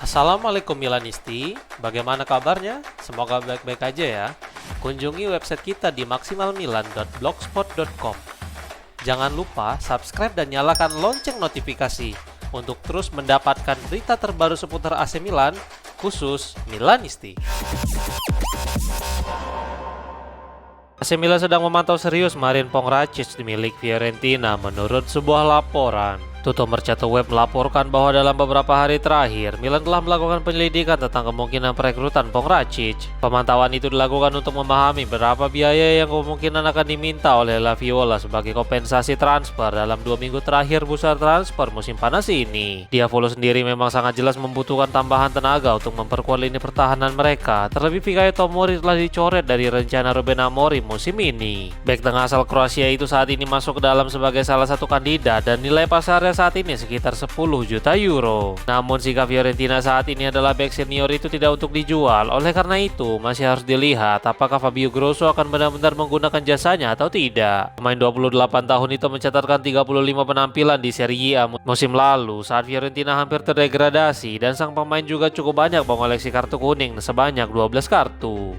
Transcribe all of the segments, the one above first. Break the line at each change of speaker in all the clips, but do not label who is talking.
Assalamualaikum Milanisti, bagaimana kabarnya? Semoga baik-baik aja ya. Kunjungi website kita di maksimalmilan.blogspot.com. Jangan lupa subscribe dan nyalakan lonceng notifikasi untuk terus mendapatkan berita terbaru seputar AC Milan, khusus Milanisti. AC Milan sedang memantau serius Marin Pongracic milik Fiorentina menurut sebuah laporan. Tutto Mercato Web melaporkan bahwa dalam beberapa hari terakhir, Milan telah melakukan penyelidikan tentang kemungkinan perekrutan Pongracic. Pemantauan itu dilakukan untuk memahami berapa biaya yang kemungkinan akan diminta oleh La Viola sebagai kompensasi transfer dalam 2 minggu terakhir bursa transfer musim panas ini. Diavolo sendiri memang sangat jelas membutuhkan tambahan tenaga untuk memperkuat lini pertahanan mereka. Terlebih Fikayo Tomori telah dicoret dari rencana Ruben Amorim musim ini. Bek tengah asal Kroasia itu saat ini masuk ke dalam sebagai salah satu kandidat dan nilai pasarnya saat ini sekitar 10 juta euro. Namun sikap Fiorentina saat ini adalah bek senior itu tidak untuk dijual. Oleh karena itu masih harus dilihat apakah Fabio Grosso akan benar-benar menggunakan jasanya atau tidak. Pemain 28 tahun itu mencatatkan 35 penampilan di Serie A musim lalu saat Fiorentina hampir terdegradasi, dan sang pemain juga cukup banyak mengoleksi kartu kuning sebanyak 12 kartu.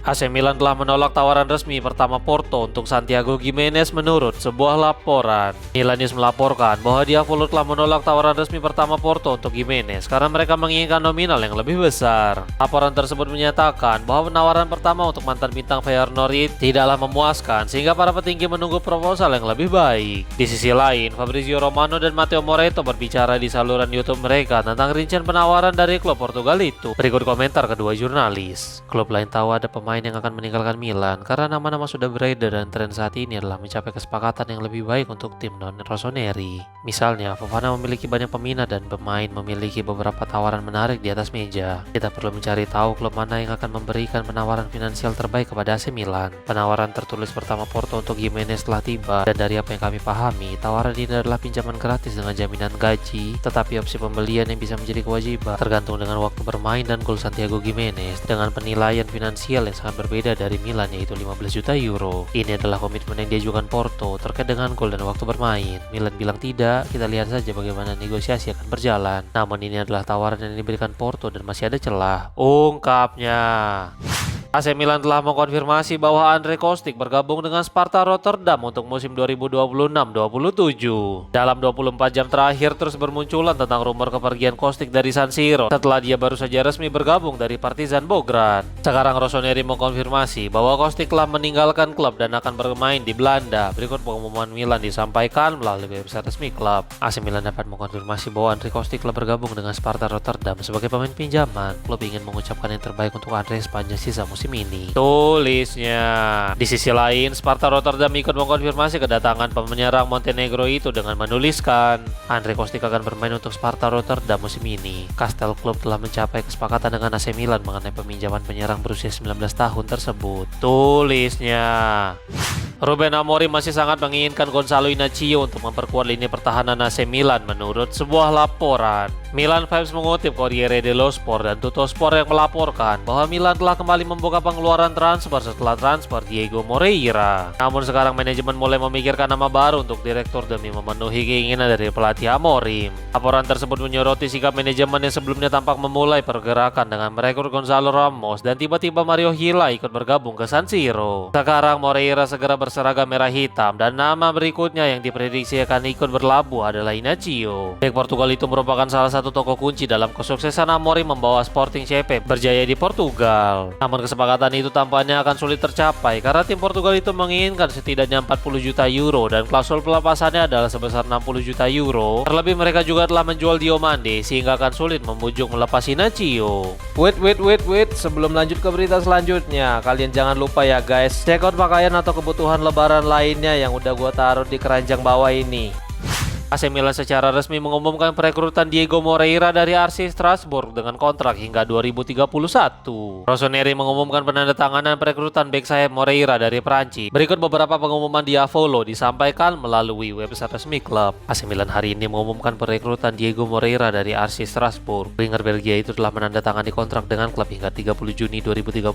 AC Milan telah menolak tawaran resmi pertama Porto untuk Santiago Gimenez menurut sebuah laporan. Milanis melaporkan bahwa Diavolo telah menolak tawaran resmi pertama Porto untuk Gimenez karena mereka menginginkan nominal yang lebih besar. Laporan tersebut menyatakan bahwa penawaran pertama untuk mantan bintang Feyenoord tidaklah memuaskan sehingga para petinggi menunggu proposal yang lebih baik. Di sisi lain, Fabrizio Romano dan Matteo Moretto berbicara di saluran YouTube mereka tentang rincian penawaran dari klub Portugal itu. Berikut komentar kedua jurnalis. Klub lain tahu ada pemain yang akan meninggalkan Milan karena nama-nama sudah beredar, dan tren saat ini adalah mencapai kesepakatan yang lebih baik untuk tim non-rossoneri. Misalnya, Fofana memiliki banyak peminat dan pemain memiliki beberapa tawaran menarik di atas meja. Kita perlu mencari tahu klub mana yang akan memberikan penawaran finansial terbaik kepada AC Milan. Penawaran tertulis pertama Porto untuk Gimenez telah tiba, dan dari apa yang kami pahami, tawaran ini adalah pinjaman gratis dengan jaminan gaji, tetapi opsi pembelian yang bisa menjadi kewajiban tergantung dengan waktu bermain dan gol Santiago Gimenez dengan penilaian finansial yang sangat berbeda dari Milan, yaitu 15 juta euro. Ini adalah komitmen yang diajukan Porto terkait dengan gol dan waktu bermain. Milan bilang tidak, kita lihat saja bagaimana negosiasi akan berjalan. Namun ini adalah tawaran yang diberikan Porto dan masih ada celah, ungkapnya. AC Milan telah mengkonfirmasi bahwa Andrei Kostic bergabung dengan Sparta Rotterdam untuk musim 2026-27. Dalam 24 jam terakhir terus bermunculan tentang rumor kepergian Kostic dari San Siro setelah dia baru saja resmi bergabung dari Partizan Belgrade. Sekarang Rossoneri mengkonfirmasi bahwa Kostic telah meninggalkan klub dan akan bermain di Belanda. Berikut pengumuman Milan disampaikan melalui website resmi klub. AC Milan dapat mengkonfirmasi bahwa Andrei Kostic telah bergabung dengan Sparta Rotterdam sebagai pemain pinjaman. Klub ingin mengucapkan yang terbaik untuk Andrei sepanjang sisa musim ini, tulisnya. Di sisi lain, Sparta Rotterdam ikut mengkonfirmasi kedatangan penyerang Montenegro itu dengan menuliskan Andrei Kostic akan bermain untuk Sparta Rotterdam musim ini. Kastel Klub telah mencapai kesepakatan dengan AC Milan mengenai peminjaman penyerang berusia 19 tahun tersebut, tulisnya. Ruben Amorim masih sangat menginginkan Gonzalo Inacio untuk memperkuat lini pertahanan AC Milan menurut sebuah laporan. Milan Vibes mengutip Corriere dello Sport dan Tuttosport yang melaporkan bahwa Milan telah kembali membuka pengeluaran transfer setelah transfer Diego Moreira. Namun sekarang manajemen mulai memikirkan nama baru untuk direktur demi memenuhi keinginan dari pelatih Amorim. Laporan tersebut menyoroti sikap manajemen yang sebelumnya tampak memulai pergerakan dengan merekrut Gonzalo Ramos, dan tiba-tiba Mario Hila ikut bergabung ke San Siro. Sekarang Moreira segera berseragam merah hitam, dan nama berikutnya yang diprediksi akan ikut berlabuh adalah Inacio. Bek Portugal itu merupakan salah satu tokoh kunci dalam kesuksesan Amorim membawa Sporting CP berjaya di Portugal. Namun kesepakatan itu tampaknya akan sulit tercapai karena tim Portugal itu menginginkan setidaknya 40 juta euro dan klausul pelepasannya adalah sebesar 60 juta euro. Terlebih mereka juga telah menjual Diomande sehingga akan sulit membujuk melepas Inacio. Wait, sebelum lanjut ke berita selanjutnya, kalian jangan lupa ya guys, check out pakaian atau kebutuhan lebaran lainnya yang udah gua taruh di keranjang bawah ini. AC Milan secara resmi mengumumkan perekrutan Diego Moreira dari RC Strasbourg dengan kontrak hingga 2031. Rossoneri mengumumkan penandatanganan perekrutan bek sayap Moreira dari Prancis. Berikut beberapa pengumuman Diavolo disampaikan melalui website resmi klub. AC Milan hari ini mengumumkan perekrutan Diego Moreira dari RC Strasbourg. Winger Belgia itu telah menandatangani kontrak dengan klub hingga 30 Juni 2031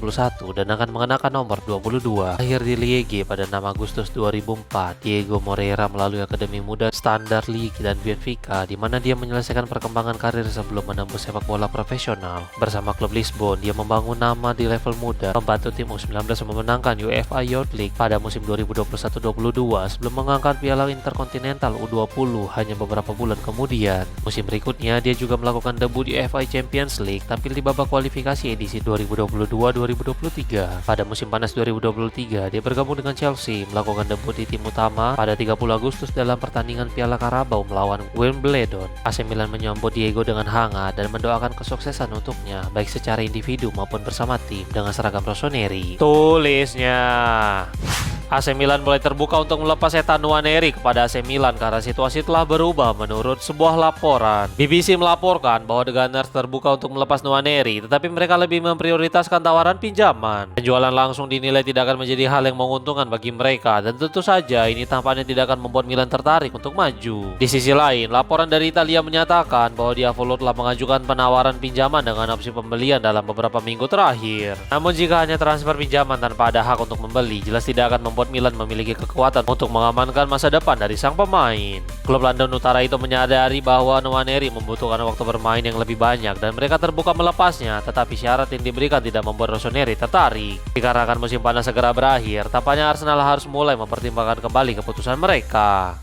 dan akan mengenakan nomor 22. Akhir di Liege pada 6 Agustus 2004, Diego Moreira melalui Akademi Muda Standard League dan Benfica, di mana dia menyelesaikan perkembangan karir sebelum menembus sepak bola profesional. Bersama klub Lisbon, dia membangun nama di level muda, membantu tim U19 memenangkan UEFA Youth League pada musim 2021-22 sebelum mengangkat Piala Interkontinental U20 hanya beberapa bulan kemudian. Musim berikutnya, dia juga melakukan debut di UEFA Champions League, tampil di babak kualifikasi edisi 2022-2023. Pada musim panas 2023, dia bergabung dengan Chelsea, melakukan debut di tim utama pada 30 Agustus dalam pertandingan Piala Carabao melawan Wimbledon. AC Milan menyambut Diego dengan hangat dan mendoakan kesuksesan untuknya, baik secara individu maupun bersama tim dengan seragam rossoneri. Tulisnya, AC Milan mulai terbuka untuk melepas Ethan Nwaneri kepada AC Milan karena situasi telah berubah menurut sebuah laporan. BBC melaporkan bahwa The Gunners terbuka untuk melepas Nwaneri, tetapi mereka lebih memprioritaskan tawaran pinjaman. Penjualan langsung dinilai tidak akan menjadi hal yang menguntungkan bagi mereka, dan tentu saja ini tampaknya tidak akan membuat Milan tertarik untuk maju. Di sisi lain, laporan dari Italia menyatakan bahwa Diavolo telah mengajukan penawaran pinjaman dengan opsi pembelian dalam beberapa minggu terakhir. Namun jika hanya transfer pinjaman tanpa ada hak untuk membeli, jelas tidak akan membuat Milan memiliki kekuatan untuk mengamankan masa depan dari sang pemain. Klub London Utara itu menyadari bahwa Nwaneri membutuhkan waktu bermain yang lebih banyak dan mereka terbuka melepasnya, tetapi syarat yang diberikan tidak membuat Rossoneri tertarik. Dikarenakan musim panas segera berakhir, tampaknya Arsenal harus mulai mempertimbangkan kembali keputusan mereka.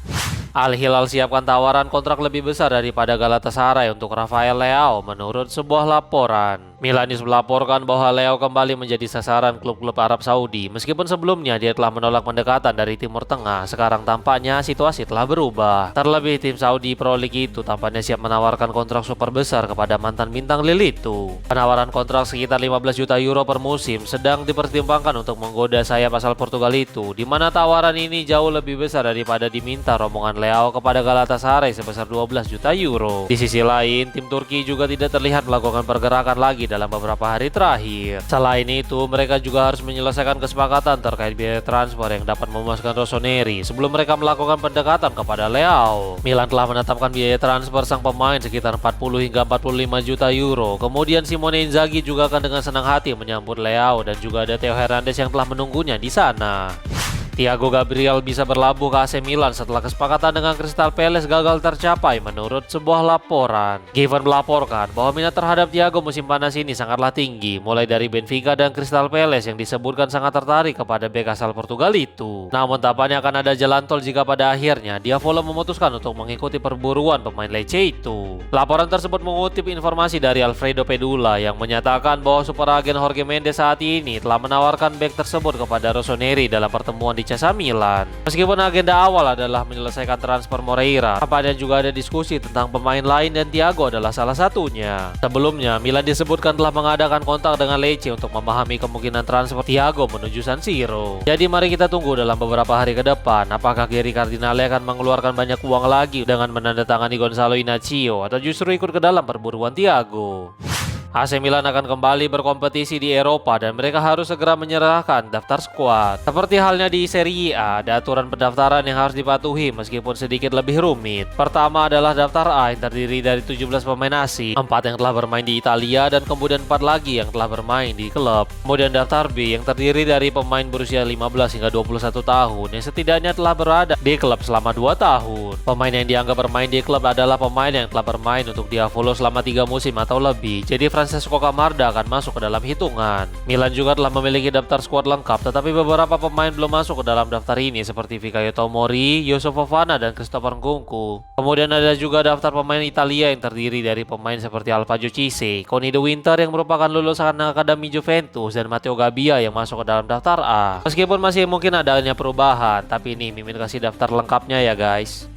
Al Hilal siapkan tawaran kontrak lebih besar daripada Galatasaray untuk Rafael Leao menurut sebuah laporan. Milanis melaporkan bahwa Leao kembali menjadi sasaran klub-klub Arab Saudi. Meskipun sebelumnya dia telah menolak pendekatan dari Timur Tengah, sekarang tampaknya situasi telah berubah. Terlebih tim Saudi Pro League itu tampaknya siap menawarkan kontrak super besar kepada mantan bintang Lille itu. Penawaran kontrak sekitar 15 juta euro per musim sedang dipertimbangkan untuk menggoda sayap asal Portugal itu, di mana tawaran ini jauh lebih besar daripada diminta rombongan Leao kepada Galatasaray sebesar 12 juta euro. Di sisi lain, tim Turki juga tidak terlihat melakukan pergerakan lagi dalam beberapa hari terakhir. Selain itu, mereka juga harus menyelesaikan kesepakatan terkait biaya transfer yang dapat memuaskan Rossoneri sebelum mereka melakukan pendekatan kepada Leao. Milan telah menetapkan biaya transfer sang pemain sekitar 40 hingga 45 juta euro. Kemudian Simone Inzaghi juga akan dengan senang hati menyambut Leao, dan juga ada Theo Hernandez yang telah menunggunya di sana. Thiago Gabriel bisa berlabuh ke AC Milan setelah kesepakatan dengan Crystal Palace gagal tercapai menurut sebuah laporan. Given melaporkan bahwa minat terhadap Thiago musim panas ini sangatlah tinggi, mulai dari Benfica dan Crystal Palace yang disebutkan sangat tertarik kepada bek asal Portugal itu. Namun tampaknya akan ada jalan tol jika pada akhirnya Diavolo memutuskan untuk mengikuti perburuan pemain Lecce itu. Laporan tersebut mengutip informasi dari Alfredo Pedula yang menyatakan bahwa super agen Jorge Mendes saat ini telah menawarkan bek tersebut kepada Rossoneri dalam pertemuan di AC Milan. Meskipun agenda awal adalah menyelesaikan transfer Moreira, tampaknya juga ada diskusi tentang pemain lain dan Thiago adalah salah satunya. Sebelumnya, Milan disebutkan telah mengadakan kontak dengan Lecce untuk memahami kemungkinan transfer Thiago menuju San Siro. Jadi mari kita tunggu dalam beberapa hari ke depan, apakah Geri Cardinale akan mengeluarkan banyak uang lagi dengan menandatangani Gonzalo Inacio atau justru ikut ke dalam perburuan Thiago. AC Milan akan kembali berkompetisi di Eropa dan mereka harus segera menyerahkan daftar skuad. Seperti halnya di Serie A, ada aturan pendaftaran yang harus dipatuhi meskipun sedikit lebih rumit. Pertama adalah daftar A yang terdiri dari 17 pemain asing, 4 yang telah bermain di Italia dan kemudian 4 lagi yang telah bermain di klub. Kemudian daftar B yang terdiri dari pemain berusia 15 hingga 21 tahun yang setidaknya telah berada di klub selama 2 tahun. Pemain yang dianggap bermain di klub adalah pemain yang telah bermain untuk Diavolo selama 3 musim atau lebih. Jadi Francesco Camarda akan masuk ke dalam hitungan. Milan juga telah memiliki daftar skuad lengkap, tetapi beberapa pemain belum masuk ke dalam daftar ini seperti Fikayo Tomori, Yusuf Fofana, dan Christopher Nkunku. Kemudian ada juga daftar pemain Italia yang terdiri dari pemain seperti Alfredo Cisse, Conny De Winter yang merupakan lulusan Akademi Juventus, dan Matteo Gabbia yang masuk ke dalam daftar A. Meskipun masih mungkin adanya perubahan, tapi ini Mimin kasih daftar lengkapnya ya guys.